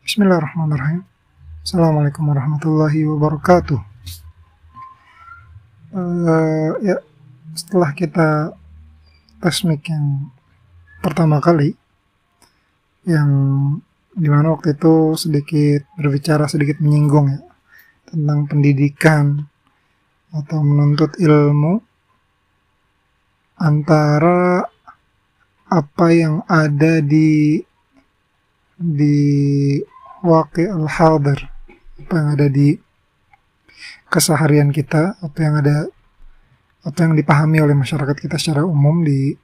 Bismillahirrahmanirrahim. Assalamualaikum warahmatullahi wabarakatuh. Ya, setelah kita tes mic yang pertama kali, yang dimana waktu itu sedikit menyinggung ya tentang pendidikan atau menuntut ilmu, antara apa yang ada di waqi' al-hadir, apa yang ada di keseharian kita, apa yang dipahami oleh masyarakat kita secara umum di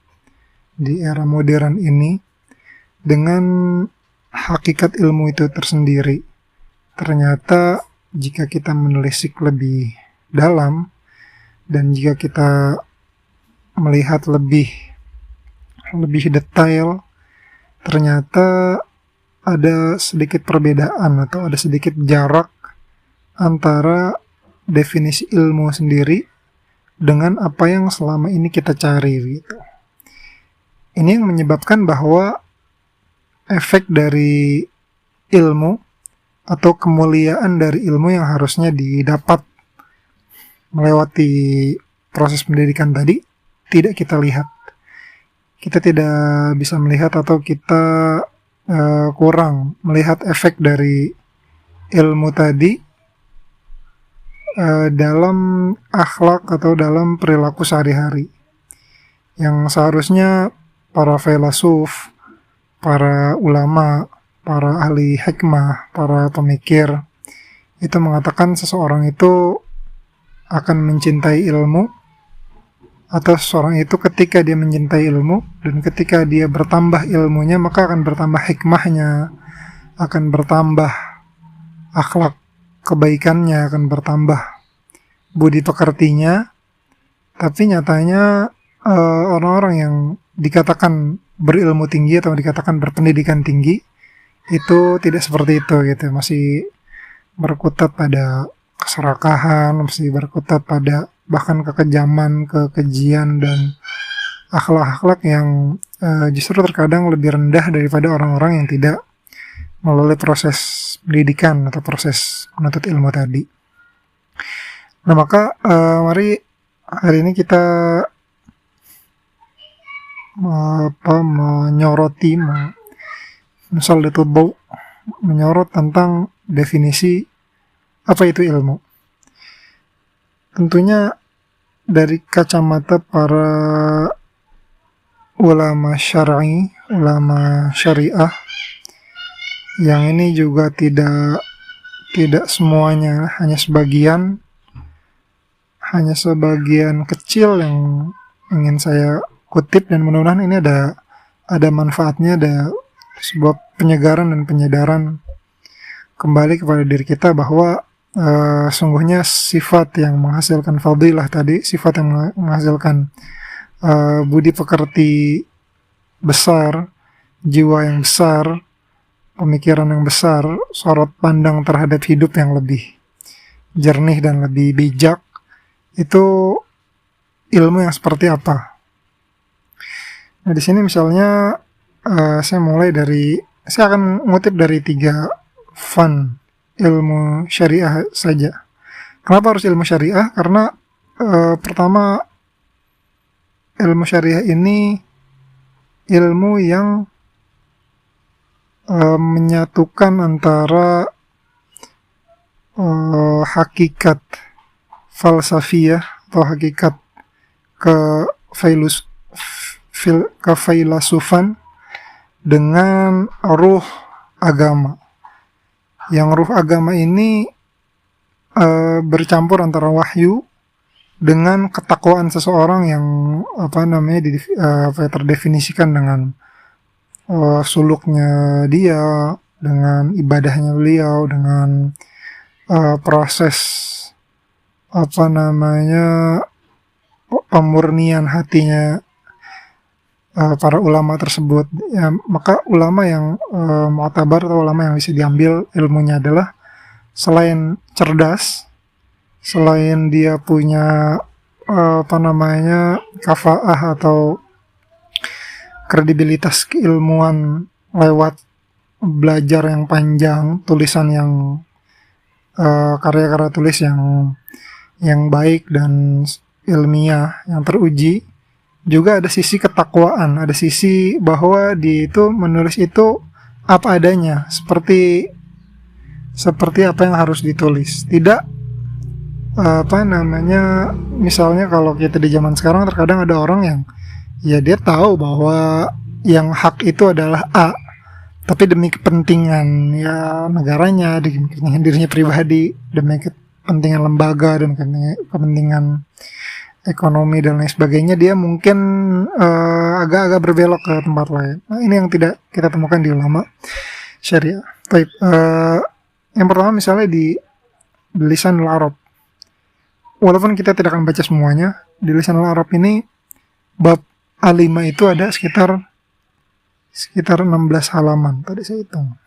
era modern ini, dengan hakikat ilmu itu tersendiri. Ternyata jika kita menelisik lebih dalam dan jika kita melihat lebih detail, ternyata ada sedikit perbedaan atau ada sedikit jarak antara definisi ilmu sendiri dengan apa yang selama ini kita cari gitu. Ini yang menyebabkan bahwa efek dari ilmu atau kemuliaan dari ilmu yang harusnya didapat melewati proses pendidikan tadi tidak kita lihat. Kita tidak bisa melihat atau kita kurang melihat efek dari ilmu tadi dalam akhlak atau dalam perilaku sehari-hari, yang seharusnya para filsuf, para ulama, para ahli hikmah, para pemikir itu mengatakan seseorang itu akan mencintai ilmu, atau seseorang itu ketika dia mencintai ilmu dan ketika dia bertambah ilmunya, maka akan bertambah hikmahnya, akan bertambah akhlak kebaikannya, akan bertambah budi pekertinya. Tapi nyatanya orang-orang yang dikatakan berilmu tinggi atau dikatakan berpendidikan tinggi itu tidak seperti itu gitu, masih berkutat pada keserakahan, masih berkutat pada bahkan kekejaman, kekejian, dan akhlak-akhlak yang justru terkadang lebih rendah daripada orang-orang yang tidak melalui proses pendidikan atau proses menuntut ilmu tadi. Nah, maka mari hari ini kita menyorot tentang definisi apa itu ilmu. Tentunya dari kacamata para ulama syar'i, ulama syariah, yang ini juga tidak semuanya, hanya sebagian kecil yang ingin saya kutip, dan mudah-mudahan ini ada manfaatnya, ada sebuah penyegaran dan penyadaran kembali kepada diri kita bahwa sungguhnya sifat yang menghasilkan fadilah tadi, sifat yang menghasilkan budi pekerti besar, jiwa yang besar, pemikiran yang besar, sorot pandang terhadap hidup yang lebih jernih dan lebih bijak, itu ilmu yang seperti apa. Nah, di sini misalnya saya akan mengutip dari 3 fun ilmu syariah saja. Kenapa harus ilmu syariah? Karena pertama, ilmu syariah ini ilmu yang menyatukan antara hakikat falsafiyah atau hakikat kefilsufan dengan ruh agama. Yang ruh agama ini bercampur antara wahyu dengan ketakwaan seseorang yang terdefinisikan dengan suluknya dia, dengan ibadahnya beliau, dengan proses pemurnian hatinya para ulama tersebut. Ya, maka ulama yang mu'tabar atau ulama yang bisa diambil ilmunya adalah selain cerdas, selain dia punya kafaah atau kredibilitas keilmuan lewat belajar yang panjang, tulisan yang karya-karya tulis yang baik dan ilmiah yang teruji, juga ada sisi ketakwaan, ada sisi bahwa dia itu menulis itu apa adanya, seperti apa yang harus ditulis. Tidak misalnya kalau kita di zaman sekarang terkadang ada orang yang ya dia tahu bahwa yang hak itu adalah A, tapi demi kepentingan ya negaranya, demi kepentingan dirinya pribadi, demi kepentingan lembaga, demi kepentingan ekonomi dan lain sebagainya, dia mungkin agak-agak berbelok ke tempat lain. Nah, ini yang tidak kita temukan di ulama syariah. Baik, yang pertama misalnya di lisan al-Arab. Walaupun kita tidak akan baca semuanya, di lisan al-Arab ini bab A5 itu ada sekitar 16 halaman. Tadi saya hitung.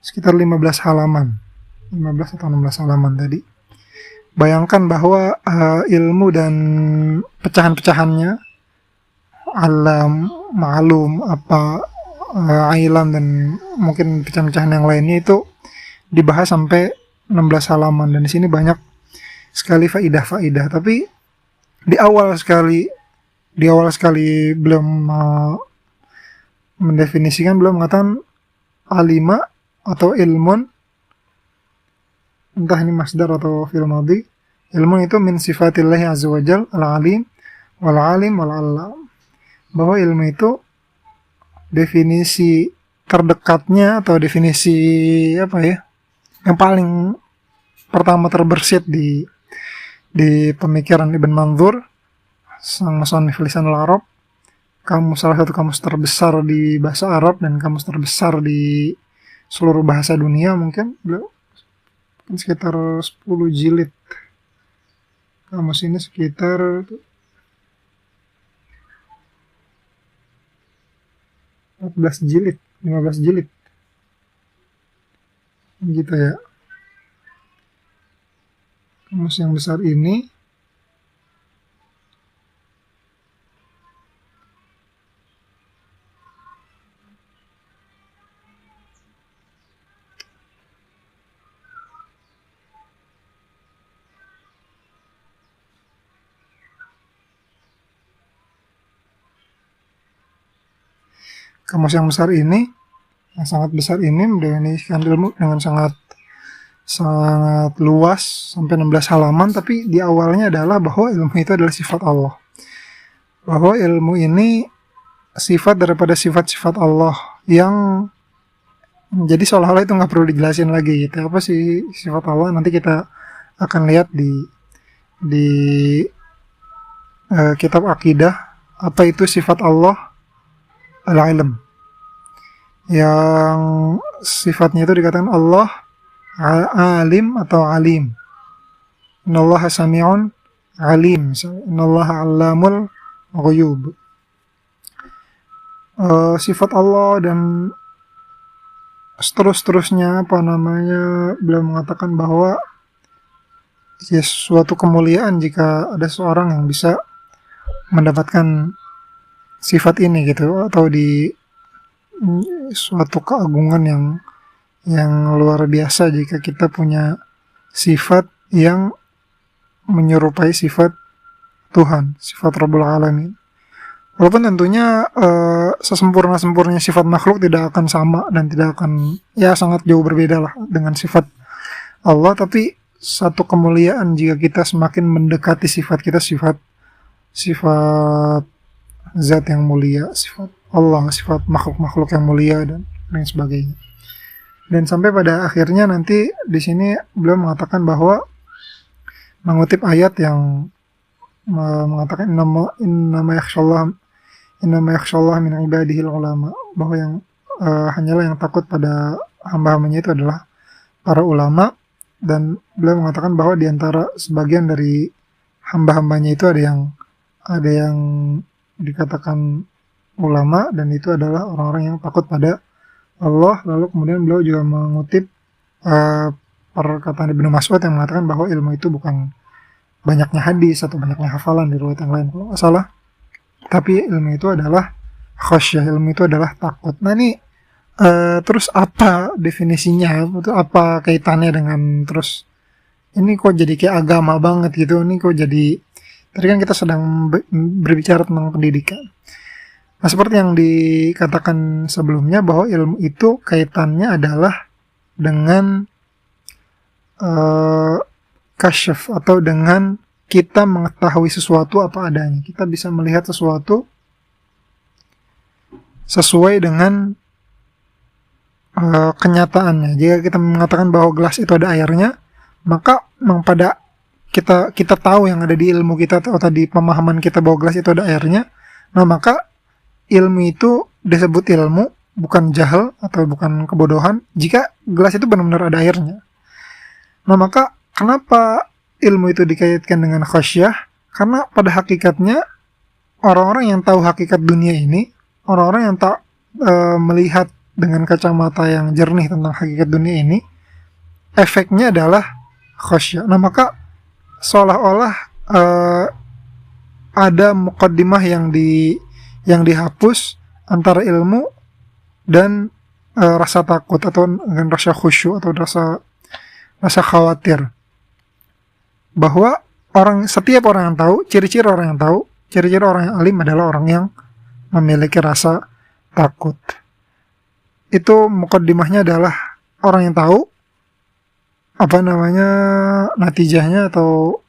Sekitar 15 halaman. 15 atau 16 halaman tadi. Bayangkan bahwa ilmu dan pecahan-pecahannya, alam, ma'lum, ailam dan mungkin pecahan-pecahan yang lainnya itu dibahas sampai 16 halaman, dan di sini banyak sekali faidah-faidah. Tapi di awal sekali belum mendefinisikan, belum mengatakan alima atau ilmun, entah ini masdar atau fi'il madhi. Ilmu itu min sifatillahi azza wajal al-alim wal-alim wal-allam. Bahwa ilmu itu definisi terdekatnya atau definisi yang paling pertama terbersit di pemikiran Ibn Manzur, sang musannif lisan al-Arab, salah satu kamus terbesar di bahasa Arab dan kamus terbesar di seluruh bahasa dunia, mungkin sekitar 10 jilid. Kamus ini sekitar 14 jilid, 15 jilid. Gitu ya. Kamus yang besar ini yang besar ini, yang sangat besar ini mendefinisikan ilmu dengan sangat luas sampai 16 halaman, tapi di awalnya adalah bahwa ilmu itu adalah sifat Allah. Bahwa ilmu ini sifat daripada sifat-sifat Allah yang jadi seolah-olah itu nggak perlu dijelasin lagi gitu. Apa sih sifat Allah? Nanti kita akan lihat di kitab akidah, apa itu sifat Allah al-ilm, yang sifatnya itu dikatakan Allah alim atau alim. Innallaha sami'un alim. Innallaha 'allamul ghuyub. Sifat Allah dan seterusnya beliau mengatakan bahwa ya, suatu kemuliaan jika ada seorang yang bisa mendapatkan sifat ini gitu, atau di suatu keagungan yang luar biasa jika kita punya sifat yang menyerupai sifat Tuhan, sifat Rabbul Alamin. Walaupun tentunya sesempurna-sempurnanya sifat makhluk tidak akan sama dan tidak akan, ya sangat jauh berbeda lah dengan sifat Allah, tapi satu kemuliaan jika kita semakin mendekati sifat kita, sifat zat yang mulia, sifat Allah, sifat makhluk-makhluk yang mulia dan lain sebagainya. Dan sampai pada akhirnya nanti di sini beliau mengatakan bahwa mengutip ayat yang mengatakan innama yakhshallah min ibadihil ulama, bahwa yang hanyalah yang takut pada hamba-hambanya itu adalah para ulama. Dan beliau mengatakan bahwa di antara sebagian dari hamba-hambanya itu ada yang dikatakan ulama, dan itu adalah orang-orang yang takut pada Allah. Lalu kemudian beliau juga mengutip perkataan Ibnu Mas'ud yang mengatakan bahwa ilmu itu bukan banyaknya hadis atau banyaknya hafalan di riwayat yang lain kalau nggak salah. Tapi ilmu itu adalah khasyah, ilmu itu adalah takut. Nah ini terus apa definisinya? Itu apa kaitannya dengan terus ini kok jadi kayak agama banget gitu? Ini kok jadi tadi kan kita sedang berbicara tentang pendidikan. Nah seperti yang dikatakan sebelumnya bahwa ilmu itu kaitannya adalah dengan kasyaf atau dengan kita mengetahui sesuatu apa adanya. Kita bisa melihat sesuatu sesuai dengan kenyataannya. Jika kita mengatakan bahwa gelas itu ada airnya, maka memang pada kita tahu yang ada di ilmu kita atau tadi pemahaman kita bahwa gelas itu ada airnya, nah maka ilmu itu disebut ilmu, bukan jahal atau bukan kebodohan jika gelas itu benar-benar ada airnya. Nah maka kenapa ilmu itu dikaitkan dengan khasyah? Karena pada hakikatnya orang-orang yang tahu hakikat dunia ini, orang-orang yang tak melihat dengan kacamata yang jernih tentang hakikat dunia ini, efeknya adalah khasyah. Nah maka seolah-olah ada muqaddimah yang dihapus antara ilmu dan rasa takut atau dengan rasa khusyuk atau rasa khawatir. Bahwa setiap orang yang tahu, ciri-ciri orang yang alim adalah orang yang memiliki rasa takut. Itu muqaddimahnya adalah orang yang tahu natijahnya atau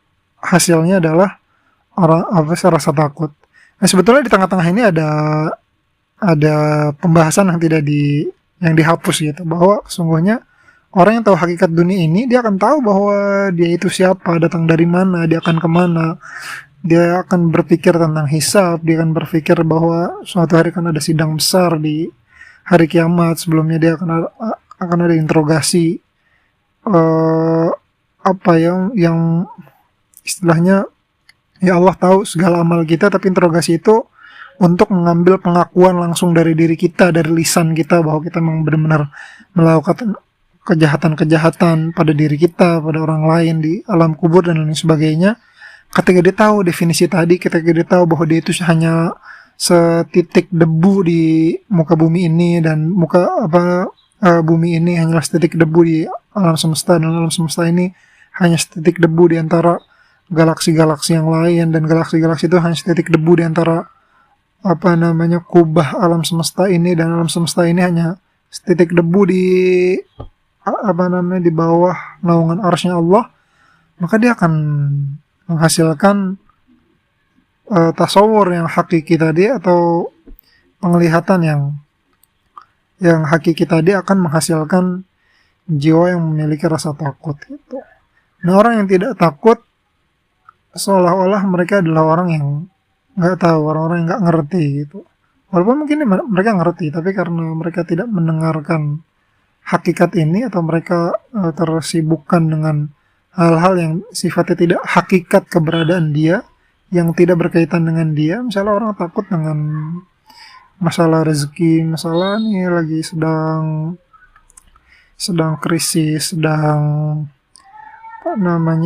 hasilnya adalah rasa takut. Nah sebetulnya di tengah-tengah ini ada pembahasan yang dihapus gitu, bahwa sesungguhnya orang yang tahu hakikat dunia ini, dia akan tahu bahwa dia itu siapa, datang dari mana, dia akan kemana, dia akan berpikir tentang hisab, dia akan berpikir bahwa suatu hari akan ada sidang besar di hari kiamat, sebelumnya dia akan ada interogasi yang istilahnya ya Allah tahu segala amal kita, tapi interogasi itu untuk mengambil pengakuan langsung dari diri kita, dari lisan kita bahwa kita memang benar-benar melakukan kejahatan-kejahatan pada diri kita, pada orang lain di alam kubur dan lain sebagainya. Ketika dia tahu definisi tadi, ketika dia tahu bahwa dia itu hanya setitik debu di muka bumi ini, dan bumi ini hanyalah setitik debu di alam semesta, dan alam semesta ini hanya setitik debu di antara galaksi-galaksi yang lain, dan galaksi-galaksi itu hanya setitik debu di antara kubah alam semesta ini, dan alam semesta ini hanya setitik debu di di bawah naungan arsy Allah. Maka dia akan menghasilkan tasawur yang hakiki tadi, atau penglihatan yang hakiki tadi akan menghasilkan jiwa yang memiliki rasa takut itu. Nah orang yang tidak takut seolah-olah mereka adalah orang yang nggak tahu, orang-orang yang nggak ngerti gitu. Walaupun mungkin mereka ngerti, tapi karena mereka tidak mendengarkan hakikat ini, atau mereka tersibukkan dengan hal-hal yang sifatnya tidak hakikat keberadaan dia, yang tidak berkaitan dengan dia. Misalnya orang takut dengan masalah rezeki, masalah ini lagi sedang krisis, sedang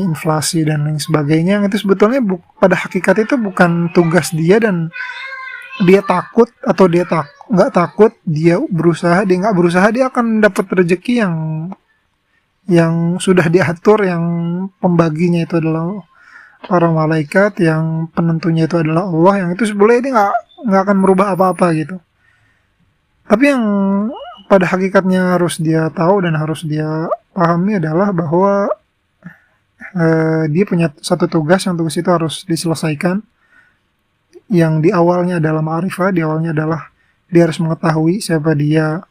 inflasi dan lain sebagainya. Itu sebetulnya pada hakikat itu bukan tugas dia, dan dia takut atau dia nggak takut, dia nggak berusaha, dia akan dapat rezeki yang sudah diatur, yang pembaginya itu adalah para malaikat, yang penentunya itu adalah Allah, yang itu sebenarnya ini nggak akan merubah apa-apa gitu. Tapi yang pada hakikatnya harus dia tahu dan harus dia pahami adalah bahwa dia punya satu tugas, yang tugas itu harus diselesaikan, yang di awalnya adalah ma'rifah, di awalnya adalah dia harus mengetahui siapa dia,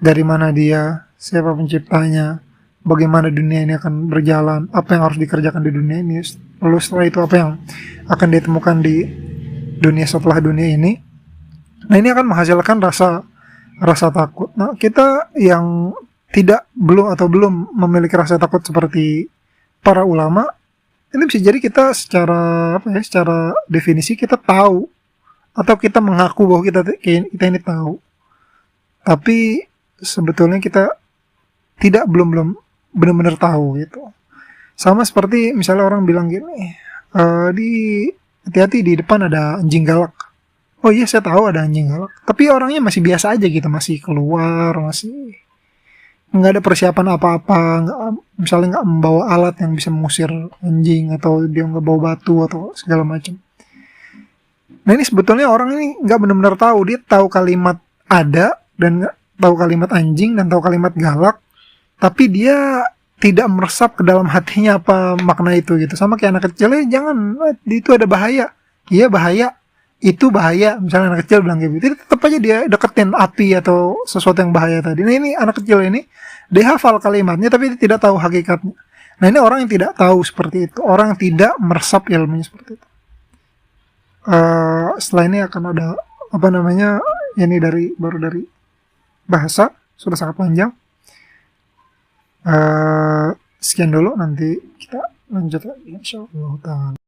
dari mana dia, siapa penciptanya, bagaimana dunia ini akan berjalan, apa yang harus dikerjakan di dunia ini, lalu setelah itu apa yang akan ditemukan di dunia setelah dunia ini. Nah ini akan menghasilkan rasa takut. Nah kita yang belum memiliki rasa takut seperti para ulama, ini bisa jadi kita secara definisi kita tahu, atau kita mengaku bahwa kita ini tahu, tapi sebetulnya kita belum benar-benar tahu gitu. Sama seperti misalnya orang bilang gini, di hati-hati di depan ada anjing galak. Oh iya saya tahu ada anjing galak. Tapi orangnya masih biasa aja gitu, masih keluar, masih nggak ada persiapan apa-apa, misalnya nggak membawa alat yang bisa mengusir anjing atau dia nggak bawa batu atau segala macam. Nah ini sebetulnya orang ini nggak benar-benar tahu, dia tahu kalimat ada dan nggak tahu kalimat anjing dan tahu kalimat galak, tapi dia tidak meresap ke dalam hatinya apa makna itu gitu. Sama kayak anak kecil, jangan, itu ada bahaya. Iya bahaya, itu bahaya. Misalnya anak kecil bilang gitu, tetap aja dia deketin api atau sesuatu yang bahaya tadi. Nah ini anak kecil ini, dia hafal kalimatnya tapi dia tidak tahu hakikatnya. Nah ini orang yang tidak tahu seperti itu, orang yang tidak meresap ilmunya seperti itu. Setelah ini akan ada apa namanya, ini baru dari bahasa, sudah sangat panjang. Sekian dulu, nanti kita lanjut lagi insyaallah.